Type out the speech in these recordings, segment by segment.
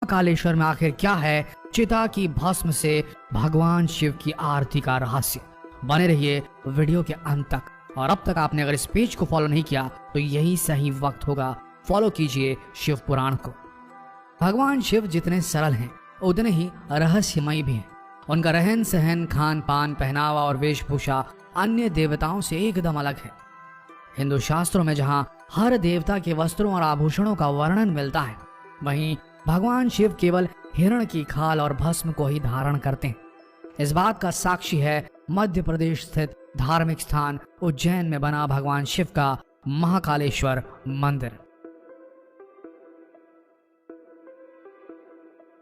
महाकालेश्वर में आखिर क्या है चिता की भस्म से भगवान शिव की आरती का रहस्य। बने रहिए वीडियो के अंत तक। और अब तक आपने अगर इस पेज को फॉलो नहीं किया तो यही सही वक्त होगा, फॉलो कीजिए शिव पुराण को। भगवान शिव जितने सरल हैं उतने ही रहस्यमयी भी हैं। उनका रहन सहन, खान पान, पहनावा और वेशभूषा अन्य देवताओं से एकदम अलग है। हिंदू शास्त्रों में जहां हर देवता के वस्त्रों और आभूषणों का वर्णन मिलता है, वहीं भगवान शिव केवल हिरण की खाल और भस्म को ही धारण करते हैं। इस बात का साक्षी है मध्य प्रदेश स्थित धार्मिक स्थान उज्जैन में बना भगवान शिव का महाकालेश्वर मंदिर।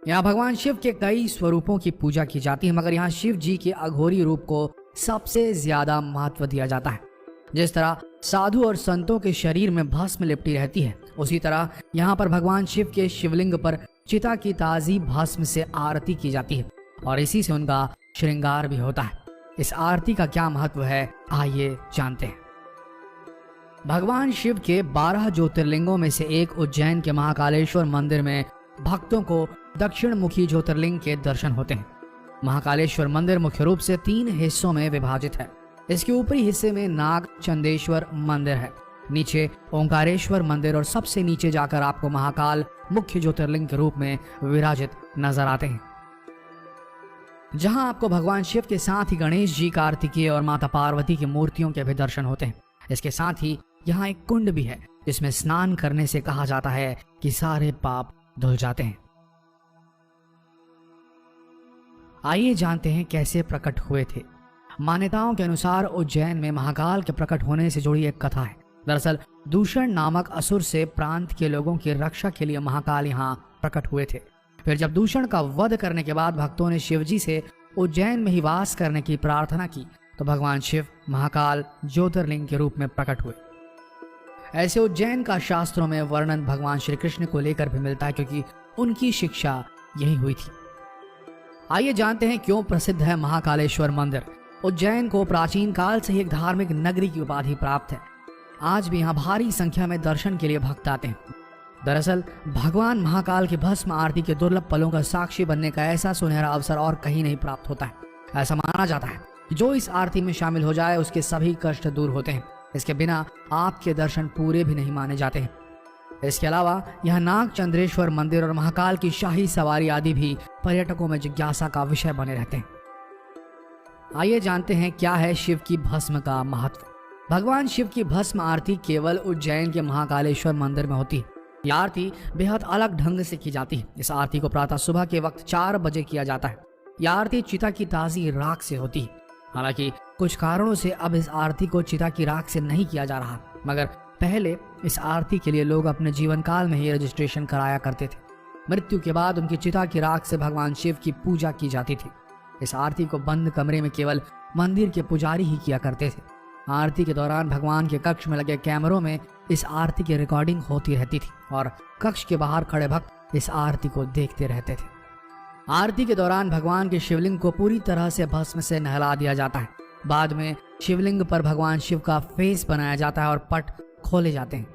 यहाँ भगवान शिव के कई स्वरूपों की पूजा की जाती है, मगर यहाँ शिव जी के अघोरी रूप को सबसे ज्यादा महत्व दिया जाता है। जिस तरह साधु और संतों के शरीर में भस्म लिपटी रहती है, उसी तरह यहाँ पर भगवान शिव के शिवलिंग पर चिता की ताजी भस्म से आरती की जाती है और इसी से उनका श्रृंगार भी होता है। इस आरती का क्या महत्व है, आइए जानते हैं। भगवान शिव के 12 ज्योतिर्लिंगों में से एक उज्जैन के महाकालेश्वर मंदिर में भक्तों को दक्षिण मुखी ज्योतिर्लिंग के दर्शन होते हैं। महाकालेश्वर मंदिर मुख्य रूप से 3 हिस्सों में विभाजित है। इसके ऊपरी हिस्से में नाग चंदेश्वर मंदिर है, नीचे ओंकारेश्वर मंदिर और सबसे नीचे जाकर आपको महाकाल मुख्य ज्योतिर्लिंग के रूप में विराजित नजर आते हैं, जहां आपको भगवान शिव के साथ ही गणेश जी, कार्तिकेय और माता पार्वती की मूर्तियों के भी दर्शन होते हैं। इसके साथ ही यहाँ एक कुंड भी है जिसमें स्नान करने से कहा जाता है कि सारे पाप धुल जाते हैं। आइए जानते हैं कैसे प्रकट हुए थे। मान्यताओं के अनुसार उज्जैन में महाकाल के प्रकट होने से जुड़ी एक कथा है। दरअसल दूषण नामक असुर से प्रांत के लोगों की रक्षा के लिए महाकाल यहाँ प्रकट हुए थे। फिर जब दूषण का वध करने के बाद भक्तों ने शिवजी से उज्जैन में ही वास करने की प्रार्थना की तो भगवान शिव महाकाल ज्योतिर्लिंग के रूप में प्रकट हुए। ऐसे उज्जैन का शास्त्रों में वर्णन भगवान श्री कृष्ण को लेकर भी मिलता है, क्योंकि उनकी शिक्षा यही हुई थी। आइए जानते हैं क्यों प्रसिद्ध है महाकालेश्वर मंदिर। उज्जैन को प्राचीन काल से ही एक धार्मिक नगरी की उपाधि प्राप्त है। आज भी यहाँ भारी संख्या में दर्शन के लिए भक्त आते हैं। दरअसल भगवान महाकाल की भस्म आरती के दुर्लभ पलों का साक्षी बनने का ऐसा सुनहरा अवसर और कहीं नहीं प्राप्त होता है। ऐसा माना जाता है कि जो इस आरती में शामिल हो जाए उसके सभी कष्ट दूर होते हैं। इसके बिना आपके दर्शन पूरे भी नहीं माने जाते हैं। इसके अलावा यह नाग चंद्रेश्वर मंदिर और महाकाल की शाही सवारी आदि भी पर्यटकों में जिज्ञासा का विषय बने रहते हैं। आइए जानते हैं क्या है शिव की भस्म का महत्व। भगवान शिव की भस्म आरती केवल उज्जैन के महाकालेश्वर मंदिर में होती है। यह आरती बेहद अलग ढंग से की जाती है। इस आरती को प्रातः सुबह के वक्त 4 बजे किया जाता है। यह आरती चिता की ताजी राख से होती है। हालांकि कुछ कारणों से अब इस आरती को चिता की राख से नहीं किया जा रहा, मगर पहले इस आरती के लिए लोग अपने जीवन काल में ही रजिस्ट्रेशन कराया करते थे। मृत्यु के बाद उनकी चिता की राख से भगवान शिव की पूजा की जाती थी। इस आरती को बंद कमरे में केवल मंदिर के पुजारी ही किया करते थे। आरती के दौरान भगवान के कक्ष में लगे कैमरों में इस आरती की रिकॉर्डिंग होती रहती थी और कक्ष के बाहर खड़े भक्त इस आरती को देखते रहते थे। आरती के दौरान भगवान के शिवलिंग को पूरी तरह से भस्म से नहला दिया जाता है। बाद में शिवलिंग पर भगवान शिव का फेस बनाया जाता है और पट खोले जाते हैं।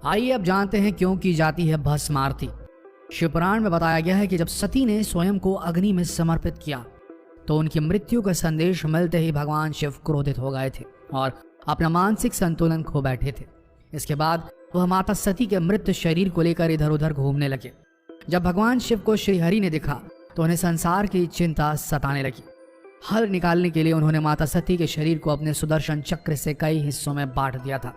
आइए अब जानते हैं क्यों की जाती है भस्म आरती। शिवपुराण में बताया गया है कि जब सती ने स्वयं को अग्नि में समर्पित किया तो उनकी मृत्यु का संदेश मिलते ही भगवान शिव क्रोधित हो गए थे और अपना मानसिक संतुलन खो बैठे थे। इसके बाद वह माता सती के मृत शरीर को लेकर इधर उधर घूमने लगे। जब भगवान शिव को श्रीहरि ने देखा तो उन्हें संसार की चिंता सताने लगी। हल निकालने के लिए उन्होंने माता सती के शरीर को अपने सुदर्शन चक्र से कई हिस्सों में बांट दिया था।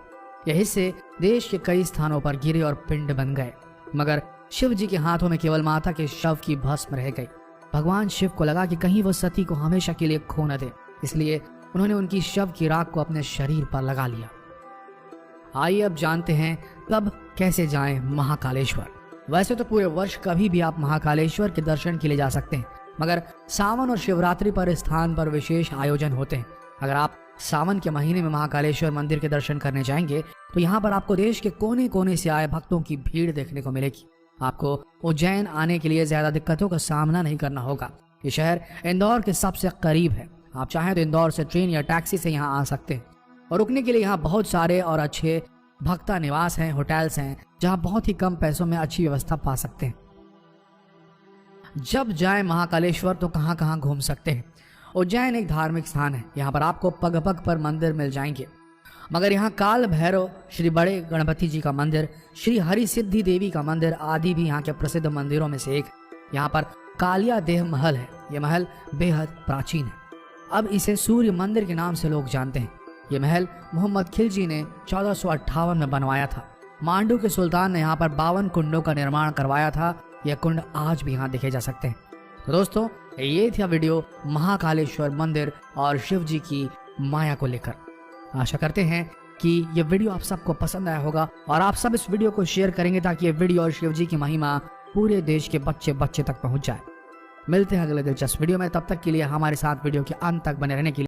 यह हिस्से देश के कई स्थानों पर गिरे और पिंड बन गए, मगर शिव जी के हाथों में केवल माता के शव की भस्म रह गई। भगवान शिव को लगा कि कहीं वो सती को हमेशा के लिए खो न दे, इसलिए उन्होंने उनकी शव की राख को अपने शरीर पर लगा लिया। आइए अब जानते हैं कब कैसे जाएं महाकालेश्वर। वैसे तो पूरे वर्ष कभी भी आप महाकालेश्वर के दर्शन के लिए जा सकते हैं, मगर सावन और शिवरात्रि पर स्थान पर विशेष आयोजन होते हैं। अगर आप सावन के महीने में महाकालेश्वर मंदिर के दर्शन करने जाएंगे तो यहाँ पर आपको देश के कोने कोने से आए भक्तों की भीड़ देखने को मिलेगी। आपको उज्जैन आने के लिए ज्यादा दिक्कतों का सामना नहीं करना होगा। ये शहर इंदौर के सबसे करीब है। आप चाहें तो इंदौर से ट्रेन या टैक्सी से यहाँ आ सकते हैं और रुकने के लिए यहाँ बहुत सारे और अच्छे भक्ता निवास हैं, होटल्स हैं, जहाँ बहुत ही कम पैसों में अच्छी व्यवस्था पा सकते हैं। जब जाए महाकालेश्वर तो कहाँ कहाँ घूम सकते हैं। उज्जैन एक धार्मिक स्थान है, यहाँ पर आपको पग पग पर मंदिर मिल जाएंगे, मगर यहाँ काल भैरव, श्री बड़े गणपति जी का मंदिर, श्री हरि सिद्धि देवी का मंदिर आदि भी यहाँ के प्रसिद्ध मंदिरों में से एक। यहाँ पर कालिया देह महल है। ये महल बेहद प्राचीन है। अब इसे सूर्य मंदिर के नाम से लोग जानते हैं। ये महल मोहम्मद खिलजी ने 1458 में बनवाया था। मांडू के सुल्तान ने यहाँ पर 52 कुंडों का निर्माण करवाया था। यह कुंड आज भी यहाँ देखे जा सकते हैं। तो दोस्तों, ये था वीडियो महाकालेश्वर मंदिर और शिव जी की माया को लेकर। आशा करते हैं कि ये वीडियो आप सबको पसंद आया होगा और आप सब इस वीडियो को शेयर करेंगे ताकि ये वीडियो और शिव जी की महिमा पूरे देश के बच्चे बच्चे तक पहुंच जाए। मिलते हैं अगले दिलचस्प वीडियो में, तब तक के लिए हमारे साथ वीडियो के अंत तक बने रहने के लिए